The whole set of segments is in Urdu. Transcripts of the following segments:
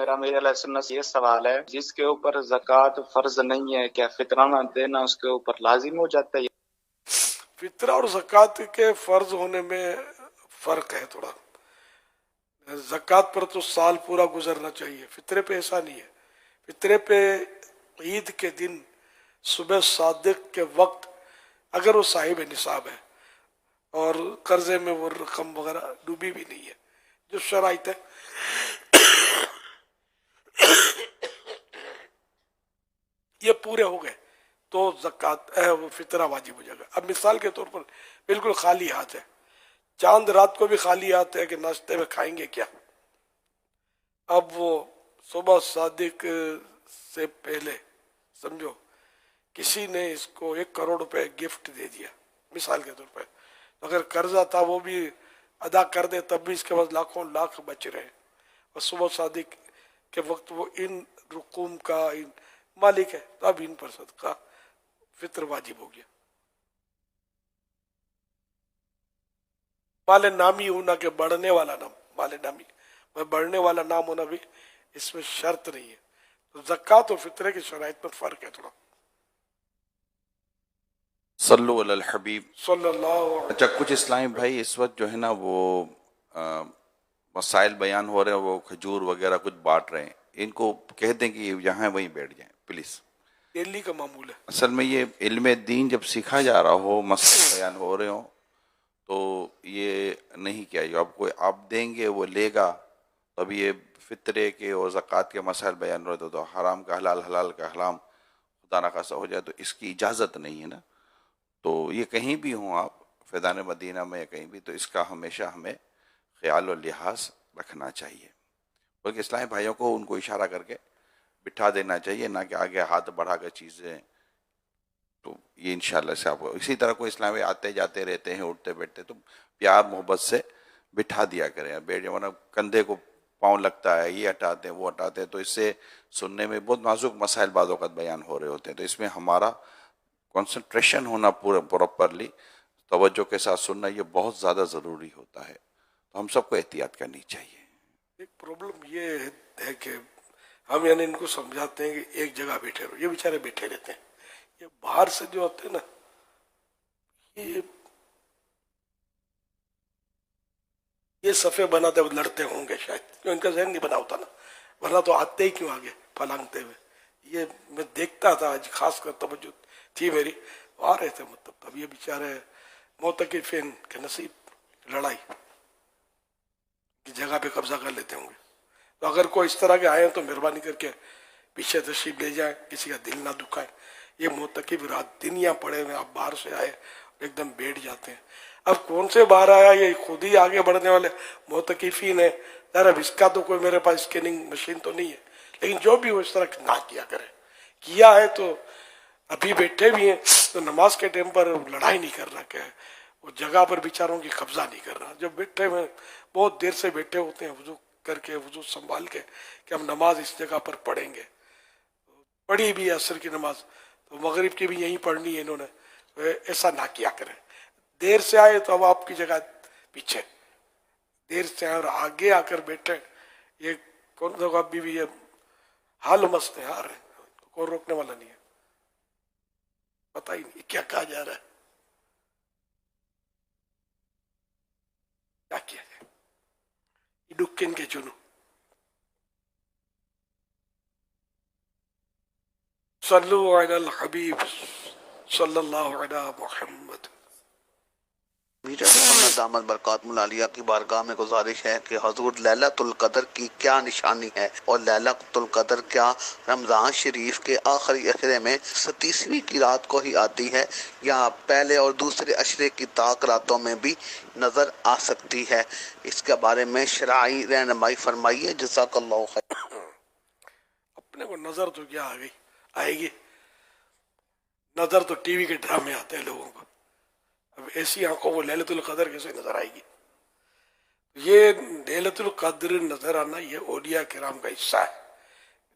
میرا میرے علیہ سنت سے یہ سوال ہے، جس کے اوپر زکوٰۃ فرض نہیں ہے، کیا فطرانہ دینا اس کے اوپر لازم ہو جاتا ہے؟ فطرہ اور زکوٰۃ کے فرض ہونے میں فرق ہے تھوڑا. زکوٰۃ پر تو سال پورا گزرنا چاہیے، فطرے پہ ایسا نہیں ہے. فطرے پہ عید کے دن صبح صادق کے وقت اگر وہ صاحب نصاب ہے اور قرضے میں وہ رقم وغیرہ ڈوبی بھی نہیں ہے، جو شرائط ہے یہ پورے ہو گئے تو زکوٰۃ وہ فطرہ واجب ہو جائے گا. اب مثال کے طور پر بالکل خالی ہاتھ ہے، چاند رات کو بھی خالی ہاتھ ہے کہ ناشتے میں کھائیں گے کیا. اب وہ صبح صادق سے پہلے سمجھو کسی نے اس کو 1 کروڑ روپے گفٹ دے دیا مثال کے طور پر، اگر قرضہ تھا وہ بھی ادا کر دے تب بھی اس کے بعد لاکھوں لاکھ بچ رہے، اور صبح صادق کے وقت وہ ان رقوم کا مالک ہے تو اب ان پر صدقہ فطر واجب ہو گیا. مال نامی ہونا کہ بڑھنے والا نام، مال نامی بڑھنے والا نام ہونا بھی اس میں شرط نہیں ہے. تو زکوٰۃ و فطرے کی شرائط میں فرق ہے تھوڑا. صلو علی الحبیب صلی اللہ علیہ. اچھا، کچھ اسلامی بھائی اس وقت جو ہے نا وہ مسائل بیان ہو رہے ہیں، وہ کھجور وغیرہ کچھ بانٹ رہے ہیں، ان کو کہہ دیں کہ یہاں وہیں بیٹھ جائیں پلیز. دہلی کا معمول ہے. اصل میں یہ علم دین جب سیکھا جا رہا ہو، مسائل بیان ہو رہے ہوں تو یہ نہیں کیا جو آپ کو آپ دیں گے وہ لے گا. اب یہ فطرے کے اور زکوٰۃ کے مسائل بیان ہو رہے تو حرام کا حلال، حلال کا حرام خدا نخواستہ ہو جائے تو اس کی اجازت نہیں ہے نا. تو یہ کہیں بھی ہوں آپ فیضان مدینہ میں یا کہیں بھی، تو اس کا ہمیشہ ہمیں خیال و لحاظ رکھنا چاہیے، بلکہ اسلامی بھائیوں کو ان کو اشارہ کر کے بٹھا دینا چاہیے، نہ کہ آگے ہاتھ بڑھا کر چیزیں. تو یہ انشاءاللہ سے آپ کو اسی طرح کوئی اسلامی آتے جاتے رہتے ہیں، اٹھتے بیٹھتے، تو پیار محبت سے بٹھا دیا کریں. بیٹھ ورنہ کندھے کو پاؤں لگتا ہے، یہ ہٹاتے ہیں وہ ہٹاتے ہیں، تو اس سے سننے میں بہت نازک مسائل بعض اوقات بیان ہو رہے ہوتے ہیں. تو اس میں ہمارا کنسنٹریشن ہونا پراپرلی توجہ کے ساتھ سننا یہ بہت زیادہ ضروری ہوتا ہے. تو ہم سب کو احتیاط کرنی چاہیے. ایک پرابلم یہ ہے کہ ہم یعنی ان کو سمجھاتے ہیں کہ ایک جگہ بیٹھے رہو، یہ بیچارے بیٹھے رہتے ہیں. یہ باہر سے جو ہوتے ہیں نا یہ صفے بناتے ہوئے لڑتے ہوں گے شاید، ان کا ذہن نہیں بنا ہوتا نا، ورنہ تو آتے ہی کیوں آگے پھلانگتے ہوئے. یہ میں دیکھتا تھا، آج خاص کر توجہ تھی میری، آ رہے تھے مطلب. اب یہ بیچارے معتکفین کے نصیب لڑائی کی جگہ پہ قبضہ کر لیتے ہوں گے. تو اگر کوئی اس طرح کے آئے تو مہربانی کر کے پیچھے تشریف لے جائیں، کسی کا دل نہ دکھائیں. یہ معتکف رات دن یہاں پڑے ہوئے، آپ باہر سے آئے ایک دم بیٹھ جاتے ہیں. اب کون سے باہر آیا، یہ خود ہی آگے بڑھنے والے معتکفین ہیں. یار اب اس کا تو کوئی میرے پاس اسکیننگ مشین تو نہیں ہے، لیکن جو بھی ہو اس طرح نہ کیا کرے. کیا ہے تو ابھی بیٹھے بھی ہیں تو نماز کے ٹائم پر لڑائی نہیں کرنا، کہ وہ جگہ پر بیچاروں کی قبضہ نہیں کرنا. جب بیٹھے ہوئے بہت دیر سے بیٹھے ہوتے ہیں وضو کر کے، وضو سنبھال کے کہ ہم نماز اس جگہ پر پڑھیں گے. پڑھی بھی عصر کی نماز تو مغرب کی بھی یہیں پڑھنی ہے انہوں نے. ایسا نہ کیا کریں. دیر سے آئے تو اب آپ کی جگہ پیچھے، دیر سے آئے اور آگے آ کر بیٹھے، یہ کون سا ابھی بھی یہ حال مست ہے، ہار ہے، کوئی روکنے والا نہیں ہے. پتہ ہی نہیں کیا کہا جا رہا ہے، کیا کیا جائے. ڈکن کے چنو. صلو علی الحبیب صلی اللہ علی محمد. میرا محمد دامت برکات ملالیہ کی بارگاہ میں گزارش ہے کہ حضور لیلۃ القدر کی کیا نشانی ہے، اور لیلۃ القدر کیا رمضان شریف کے آخری اشرے میں 37ویں کی رات کو ہی آتی ہے، یا پہلے اور دوسرے اشرے کی طاق راتوں میں بھی نظر آ سکتی ہے؟ اس کے بارے میں شرعی رہنمائی فرمائیے، جزاک اللہ خیر. اپنے کو نظر تو کیا آئے گی، نظر تو ٹی وی کے ڈرامے آتے ہیں لوگوں کو. اب ایسی آنکھوں کو لیلۃ القدر کیسے نظر آئے گی؟ یہ لیلۃ القدر نظر آنا یہ اولیاء کرام کا حصہ ہے،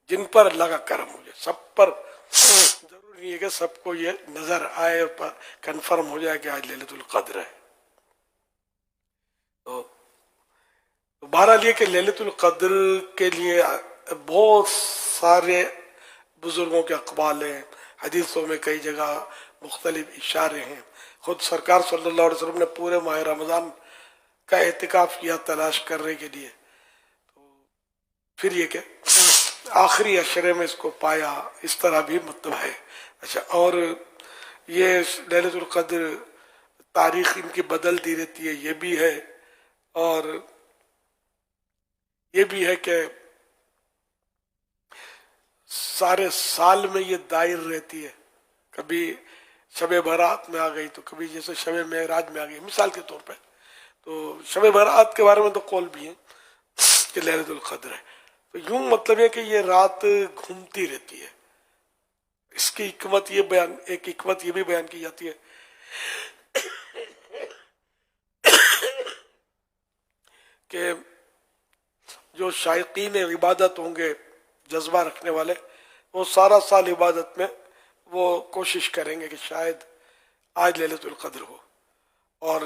جن پر اللہ کا کرم ہو جائے. سب پر ضروری نہیں ہے کہ سب کو یہ نظر آئے اور کنفرم ہو جائے کہ آج لیلۃ القدر ہے. تو بہرحال یہ کہ لیلۃ القدر کے لیے بہت سارے بزرگوں کے اقوال ہیں، حدیثوں میں کئی جگہ مختلف اشارے ہیں. خود سرکار صلی اللہ علیہ وسلم نے پورے ماہ رمضان کا اعتکاف کیا تلاش کرنے کے لیے. پھر یہ کہ آخری عشرے میں اس کو پایا، اس طرح بھی مطلب ہے. اچھا، اور یہ لیلۃ القدر تاریخ ان کی بدلتی رہتی ہے، یہ بھی ہے. اور یہ بھی ہے کہ سارے سال میں یہ دائر رہتی ہے، کبھی شب برات میں آ گئی تو کبھی جیسے شب معراج میں آ گئی مثال کے طور پہ. تو شب برات کے بارے میں تو قول بھی ہے کہ لیلۃ القدر ہے. تو یوں مطلب ہے کہ یہ رات گھومتی رہتی ہے. اس کی حکمت یہ بیان، ایک حکمت یہ بھی بیان کی جاتی ہے کہ جو شائقین عبادت ہوں گے، جذبہ رکھنے والے، وہ سارا سال عبادت میں وہ کوشش کریں گے کہ شاید آج لیلۃ القدر ہو، اور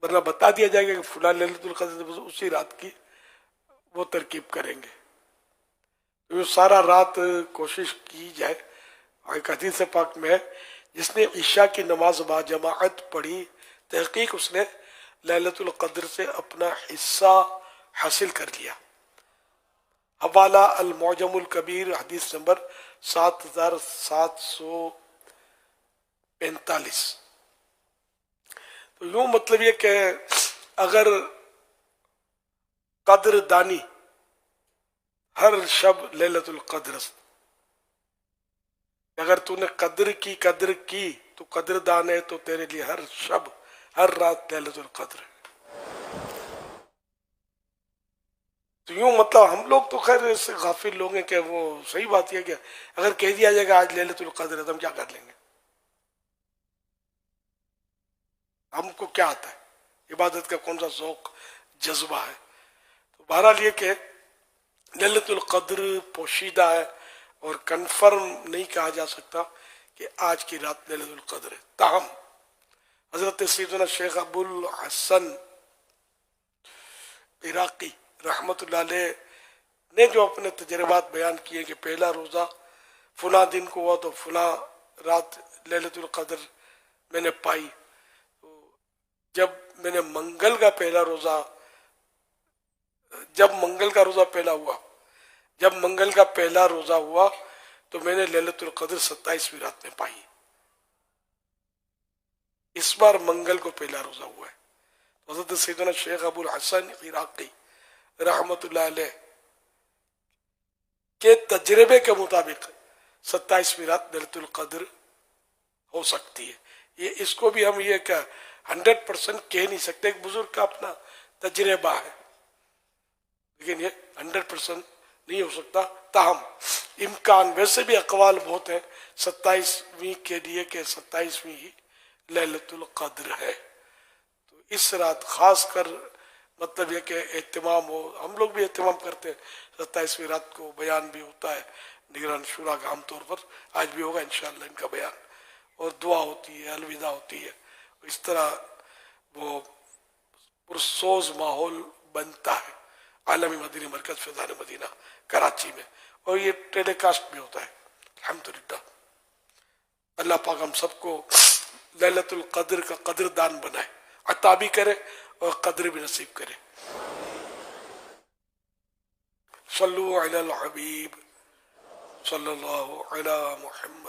ورنہ بتا دیا جائے گا کہ فلاں لیلۃ القدر اسی رات کی وہ ترکیب کریں گے. تو سارا رات کوشش کی جائے. ایک حدیث پاک میں ہے، جس نے عشاء کی نماز با جماعت پڑھی تحقیق اس نے لیلۃ القدر سے اپنا حصہ حاصل کر لیا. حوالہ المعجم الکبیر حدیث نمبر 7745. تو یوں مطلب یہ کہ اگر قدر دانی ہر شب لیلۃ القدر، اگر تو نے قدر کی تو قدر دان ہے، تو تیرے لیے ہر شب ہر رات لیلۃ القدر ہے. تو یوں مطلب ہم لوگ تو خیر اس سے غافل لوگ ہیں کہ وہ صحیح بات یہ کہ اگر کہہ دیا جائے گا آج لیلۃ القدر ہے تو ہم کیا کر لیں گے؟ ہم کو کیا آتا ہے؟ عبادت کا کون سا ذوق جذبہ ہے؟ تو بہرحال یہ کہ لیلۃ القدر پوشیدہ ہے اور کنفرم نہیں کہا جا سکتا کہ آج کی رات لیلۃ القدر ہے. تاہم حضرت سیدنا شیخ ابو الحسن عراقی رحمت اللہ علیہ نے جو اپنے تجربات بیان کیے کہ پہلا روزہ فلاں دن کو ہوا تو فلاں رات لیلۃ القدر میں نے پائی. جب میں نے منگل کا روزہ ہوا تو میں نے لیلۃ القدر 27ویں رات میں پائی. اس بار منگل کو پہلا روزہ ہوا ہے. حضرت سیدنا شیخ ابو الحسن عراقی رحمت اللہ علیہ کے تجربے کے مطابق 27ویں رات لیلۃ القدر ہو سکتی ہے. یہ اس کو بھی ہم یہ کہ 100% کہہ نہیں سکتے، ایک بزرگ کا اپنا تجربہ ہے، لیکن یہ 100% نہیں ہو سکتا. تاہم امکان، ویسے بھی اقوال بہت ہیں 27ویں کے لیے کہ 27ویں ہی لیلۃ القدر ہے. تو اس رات خاص کر مطلب یہ کہ اہتمام ہو، ہم لوگ بھی اہتمام کرتے ہیں 27ویں رات کو بیان بھی ہوتا ہے نگران شورا کا عام طور پر، آج بھی ہوگا انشاءاللہ ان کا بیان، اور دعا ہوتی ہے، الوداع ہوتی ہے. اس طرح وہ پرسوز ماحول بنتا ہے. عالمی مدینی مرکز فیضان مدینہ کراچی میں، اور یہ ٹیلی کاسٹ بھی ہوتا ہے الحمدللہ. اللہ پاک ہم سب کو لیلۃ القدر کا قدر دان بنائے، عطا بھی کرے اور قدر بھی نصیب کرے. صلو علی الحبیب صلی اللہ علی محمد.